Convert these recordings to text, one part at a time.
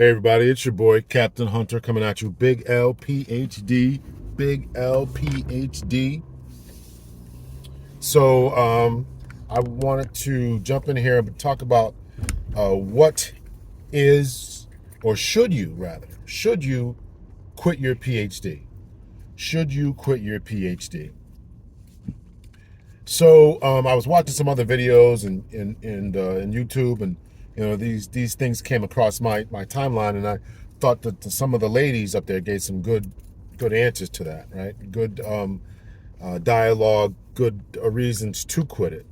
Hey everybody, it's your boy Captain Hunter coming at you. Big L PhD, Big L PhD. I wanted to jump in here and talk about what is, or should you quit your PhD? Should you quit your PhD? I was watching some other videos in YouTube, and these things came across my timeline, and I thought that some of the ladies up there gave some good answers to that, right? Good dialogue, good reasons to quit it.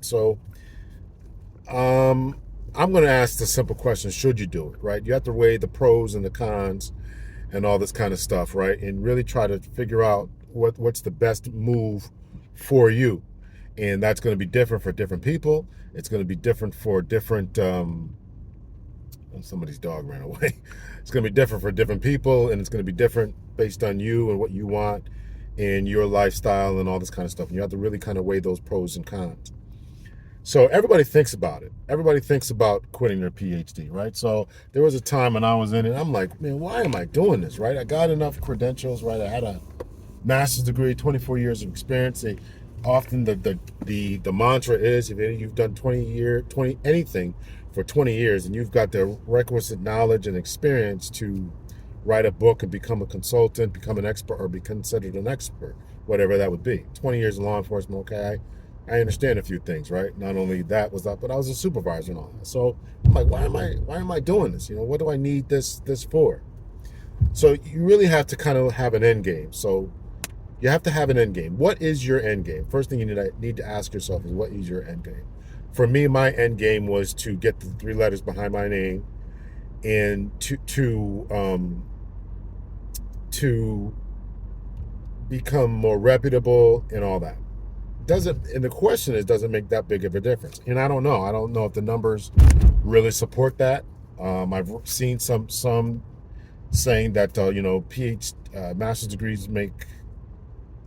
I'm going to ask the simple question: should you do it? Right? You have to weigh the pros and the cons and all this kind of stuff, right? And really try to figure out what's the best move for you. And that's going to be different for different people. It's going to be different for different somebody's dog ran away. It's going to be different for different people, and it's going to be different based on you and what you want and your lifestyle and all this kind of stuff. And you have to really kind of weigh those pros and cons. So everybody thinks about it. Everybody thinks about quitting their PhD, right? So there was a time when I was in it, I'm like, man, why am I doing this, right? I got enough credentials, right? I had a master's degree, 24 years of experience. Often the mantra is, if you've done 20 anything for 20 years, and you've got the requisite knowledge and experience to write a book and become a consultant, become an expert, or be considered an expert, whatever that would be. 20 years in law enforcement, okay, I understand a few things, right? Not only that was that, but I was a supervisor and all that. So I'm like, why am I doing this? What do I need this for? So you really have to kind of have an end game. So you have to have an end game. What is your end game? First thing you need to ask yourself is, what is your end game? For me, my end game was to get the 3 letters behind my name and to become more reputable and all that. And the question is, does it make that big of a difference? And I don't know. I don't know if the numbers really support that. I've seen some saying that master's degrees make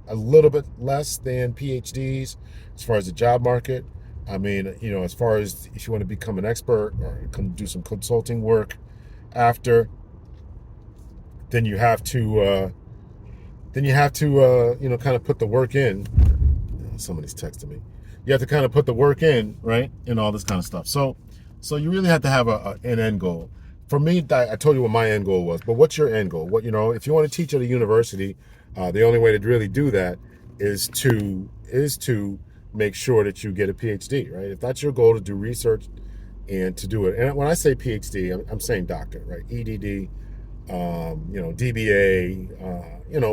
a little bit less than PhDs as far as the job market. I mean, as far as if you want to become an expert or do some consulting work after, then you have to kind of put the work in. Somebody's texting me. You have to kind of put the work in, right, and all this kind of stuff. So you really have to have an end goal. For me, I told you what my end goal was, but what's your end goal? If you want to teach at a university, the only way to really do that is to make sure that you get a PhD, right? If that's your goal, to do research and to do it. And when I say PhD, I'm saying doctor, right? EDD, DBA,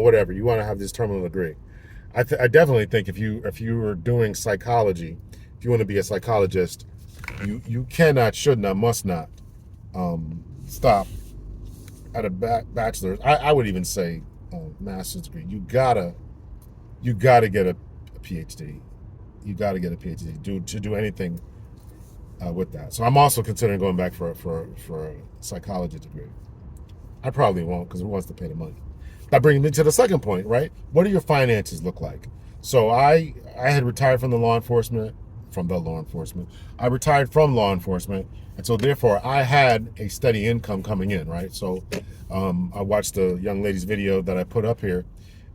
whatever. You want to have this terminal degree. I definitely think if you are doing psychology, if you want to be a psychologist, you cannot, should not, must not stop at a bachelor's. I would even say master's degree. You gotta get a PhD. You gotta get a PhD to do anything with that. So I'm also considering going back for a psychology degree. I probably won't, because who wants to pay the money? That brings me to the second point, right? What do your finances look like? So I had retired from law enforcement. I retired from law enforcement, and so therefore I had a steady income coming in, right? So I watched the young lady's video that I put up here,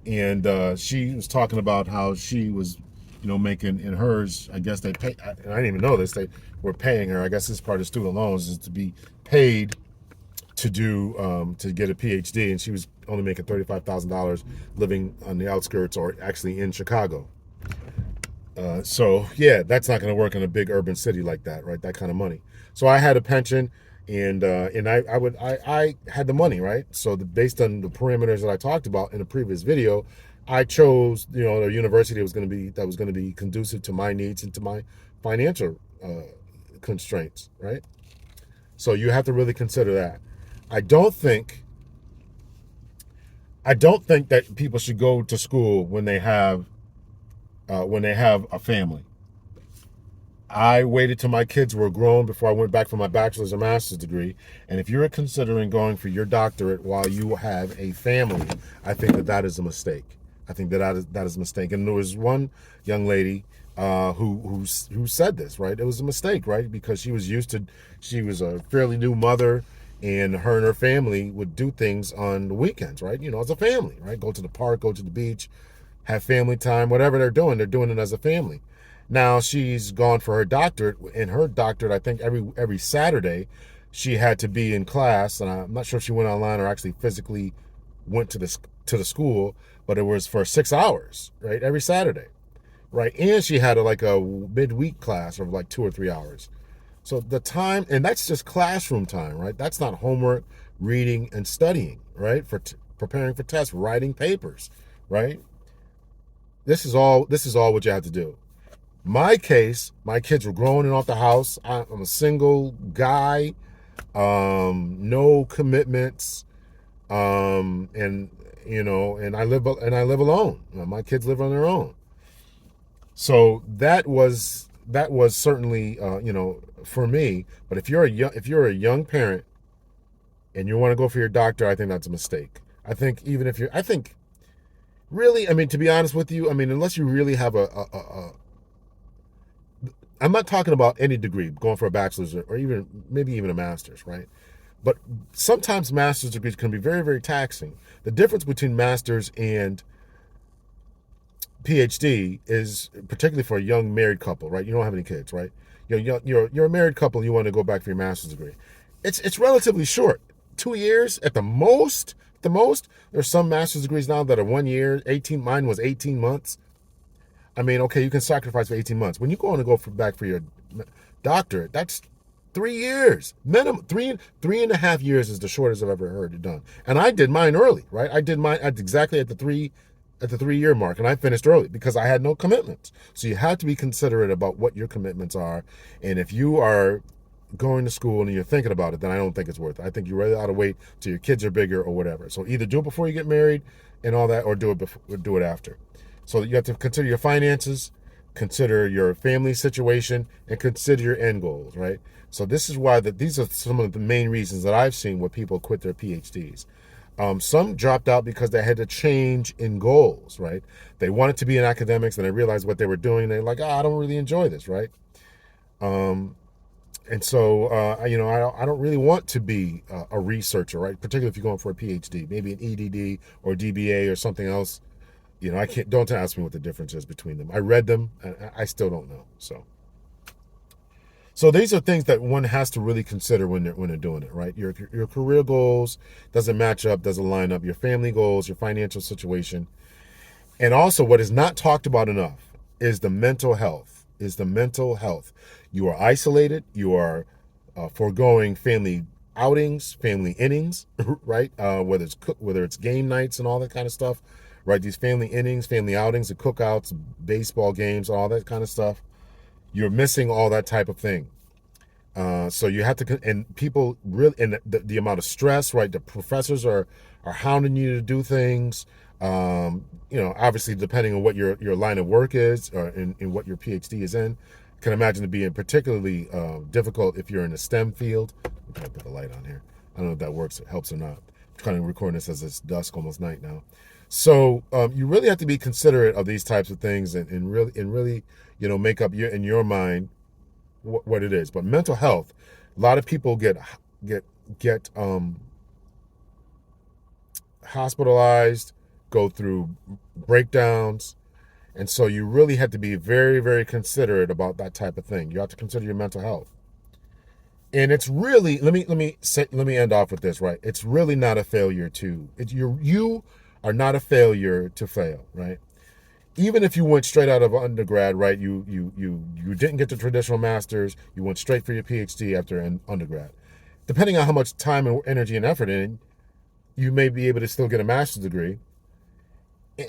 and she was talking about how she was, making in hers. I guess they pay. I didn't even know this. They were paying her. I guess this part of student loans is to be paid to get a PhD, and she was only making $35,000 living on the outskirts, or actually in Chicago. That's not going to work in a big urban city like that, right? That kind of money. So I had a pension, and I had the money, right? So based on the parameters that I talked about in a previous video, I chose a university that was going to be conducive to my needs and to my financial constraints, right? So you have to really consider that. I don't think that people should go to school when they have a family. I waited till my kids were grown before I went back for my bachelor's or master's degree. And if you're considering going for your doctorate while you have a family, I think that is a mistake. I think that is a mistake. And there was one young lady who said this, right? It was a mistake, right? Because she was a fairly new mother, and her family would do things on the weekends, right? As a family, right? Go to the park, go to the beach, have family time, whatever they're doing it as a family. Now she's gone for her doctorate, and her doctorate, I think every Saturday, she had to be in class, and I'm not sure if she went online or actually physically went to the school, but it was for 6 hours, right, every Saturday, right, and she had like a midweek class of like 2 or 3 hours. So the time, and that's just classroom time, right? That's not homework, reading, and studying, right? For preparing for tests, writing papers, right? This is all what you have to do. My case, my kids were growing and off the house. I'm a single guy, no commitments, and I live alone. My kids live on their own. So that was certainly for me. But if you're a young parent and you want to go for your doctor, I think that's a mistake. I think really, I mean, to be honest with you, I mean, unless you really have I'm not talking about any degree, going for a bachelor's or even maybe even a master's, right? But sometimes master's degrees can be very, very taxing. The difference between master's and PhD is particularly for a young married couple, right? You don't have any kids, right? You're a married couple and you want to go back for your master's degree. It's relatively short, 2 years at the most. The most. There's some master's degrees now that are 1 year, 18. Mine was 18 months. I mean, okay, you can sacrifice for 18 months. When you go on to go back for your doctorate, that's 3 years minimum. Three and a half years is the shortest I've ever heard it done. And I did mine early, right? I did mine at exactly at the 3 year mark, and I finished early because I had no commitments. So you have to be considerate about what your commitments are, and if you are going to school and you're thinking about it, then I don't think it's worth it. I think you rather ought to wait till your kids are bigger or whatever. So either do it before you get married and all that, or do it before, or do it after. So you have to consider your finances, consider your family situation, and consider your end goals, right? So this is why these are some of the main reasons that I've seen where people quit their PhDs. Some dropped out because they had to change in goals, right? They wanted to be in academics, and they realized what they were doing. They're like, I don't really enjoy this, right? And so, I don't really want to be a researcher, right? Particularly if you're going for a PhD, maybe an EDD or DBA or something else. I can't. Don't ask me what the difference is between them. I read them, and I still don't know. So these are things that one has to really consider when they're doing it, right? Your career goals doesn't match up, doesn't line up. Your family goals, your financial situation, and also what is not talked about enough is the mental health. You are isolated. You are foregoing family outings, family innings, right? Whether it's game nights and all that kind of stuff, right? These family innings, family outings, the cookouts, baseball games, all that kind of stuff. You're missing all that type of thing. So you have to, and people really, and the amount of stress, right? The professors are hounding you to do things. Obviously depending on what your line of work is, or in what your PhD is in, can imagine it being particularly difficult if you're in a STEM field. I'm trying to put the light on here. I don't know if that works, it helps or not. I'm kind of recording this as it's dusk, almost night now. So you really have to be considerate of these types of things, and really, make up in your mind what it is. But mental health, a lot of people get hospitalized, go through breakdowns, and so you really have to be very, very considerate about that type of thing. You have to consider your mental health. And it's really, let me end off with this, right? It's really not a failure you are not a failure to fail, right? Even if you went straight out of undergrad, right? You didn't get the traditional master's, you went straight for your PhD after an undergrad. Depending on how much time and energy and effort in, you may be able to still get a master's degree.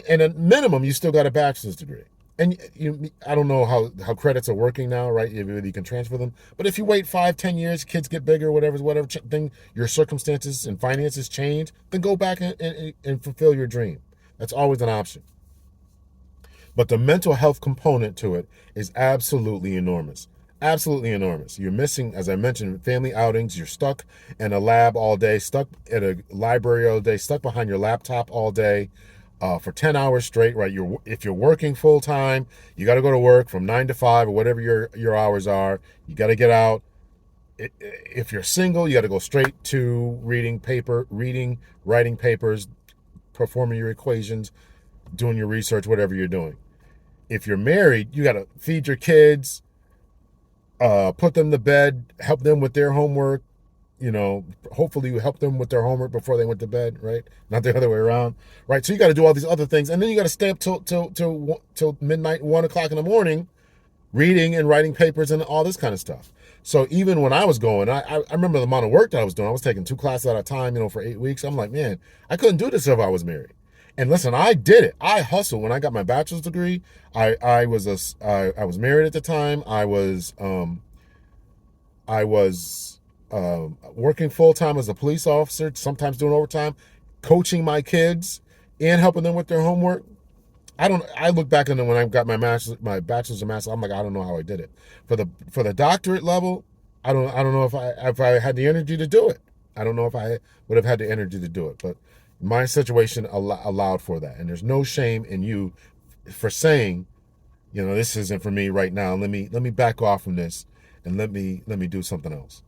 And at minimum, you still got a bachelor's degree. And I don't know how credits are working now, right? You can transfer them. But if you wait 5-10 years, kids get bigger, whatever thing, your circumstances and finances change, then go back and fulfill your dream. That's always an option. But the mental health component to it is absolutely enormous. Absolutely enormous. You're missing, as I mentioned, family outings. You're stuck in a lab all day, stuck at a library all day, stuck behind your laptop all day for 10 hours straight, right? If you're working full time, you got to go to work from 9 to 5 or whatever your hours are. You got to get out. If you're single, you got to go straight to reading, writing papers, performing your equations, doing your research, whatever you're doing. If you're married, you got to feed your kids, put them to bed, help them with their homework. Hopefully you help them with their homework before they went to bed, right? Not the other way around, right? So you got to do all these other things, and then you got to stay up till midnight, 1 o'clock in the morning, reading and writing papers and all this kind of stuff. So even when I was going, I remember the amount of work that I was doing. I was taking 2 classes at a time, for 8 weeks. I'm like, man, I couldn't do this if I was married. And listen, I did it. I hustled when I got my bachelor's degree. I was married at the time. I was working full time as a police officer, sometimes doing overtime, coaching my kids and helping them with their homework. I look back on it when I got my bachelor's and master's. I'm like, I don't know how I did it. For the doctorate level, I don't know if I had the energy to do it. I don't know if I would have had the energy to do it. But my situation allowed for that, and there's no shame in you for saying, this isn't for me right now. Let me back off from this and let me do something else.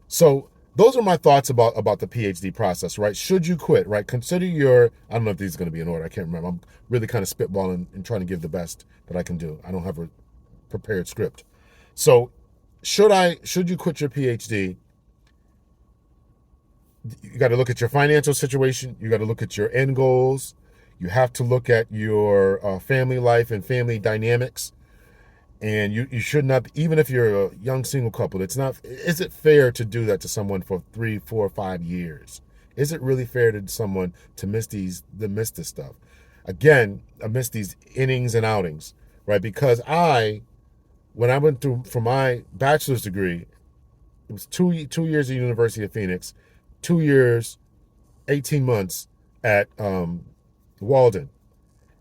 So those are my thoughts about the PhD process, right? Should you quit, right? Consider I don't know if these are going to be in order. I can't remember. I'm really kind of spitballing and trying to give the best that I can do. I don't have a prepared script. So should you quit your PhD? You got to look at your financial situation. You got to look at your end goals. You have to look at your family life and family dynamics. And you should not, even if you're a young single couple, is it fair to do that to someone for 3, 4, 5 years? Is it really fair to someone to miss this stuff? Again, I miss these innings and outings, right? Because when I went through for my bachelor's degree, it was 2 years at University of Phoenix, 2 years, 18 months at Walden.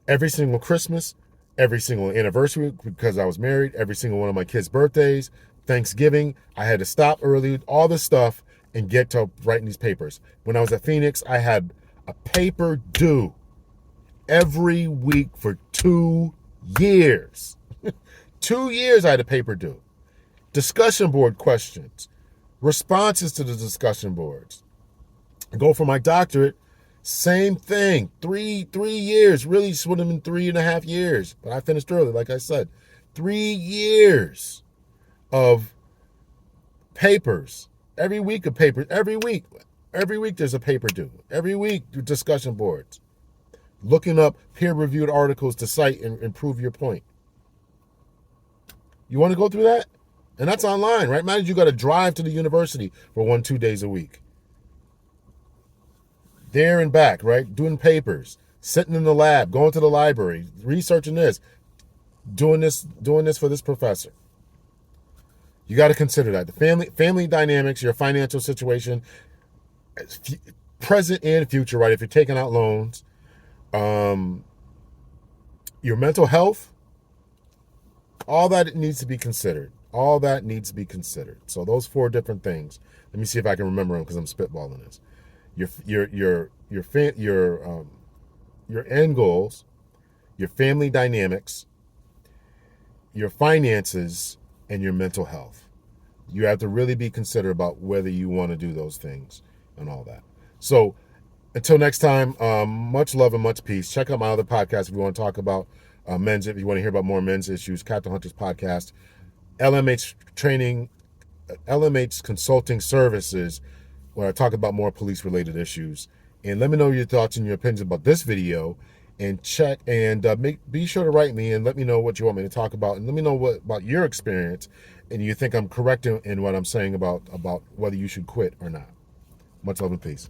Every single Christmas, every single anniversary, because I was married, every single one of my kids' birthdays, Thanksgiving, I had to stop early, all this stuff, and get to writing these papers. When I was at Phoenix, I had a paper due every week for 2 years. 2 years I had a paper due. Discussion board questions, responses to the discussion boards. I go for my doctorate, same thing. 3 years. Really would have been 3.5 years. But I finished early, like I said. 3 years of papers. Every week of papers. Every week there's a paper due. Every week discussion boards. Looking up peer-reviewed articles to cite and improve your point. You want to go through that? And that's online, right? Imagine you got to drive to the university for 1-2 days a week. There and back, right? Doing papers, sitting in the lab, going to the library, researching this, doing this for this professor. You got to consider that. The family dynamics, your financial situation, present and future, right? If you're taking out loans, your mental health, all that needs to be considered. All that needs to be considered. So those 4 different things. Let me see if I can remember them because I'm spitballing this. Your end goals, your family dynamics, your finances, and your mental health. You have to really be considerate about whether you want to do those things and all that. So until next time, much love and much peace. Check out my other podcast if you want to talk about men's, if you want to hear about more men's issues, Captain Hunter's podcast, LMH training, LMH consulting services, where I talk about more police-related issues. And let me know your thoughts and your opinions about this video. And check and be sure to write me and let me know what you want me to talk about. And let me know about your experience. And you think I'm correct in what I'm saying about whether you should quit or not. Much love and peace.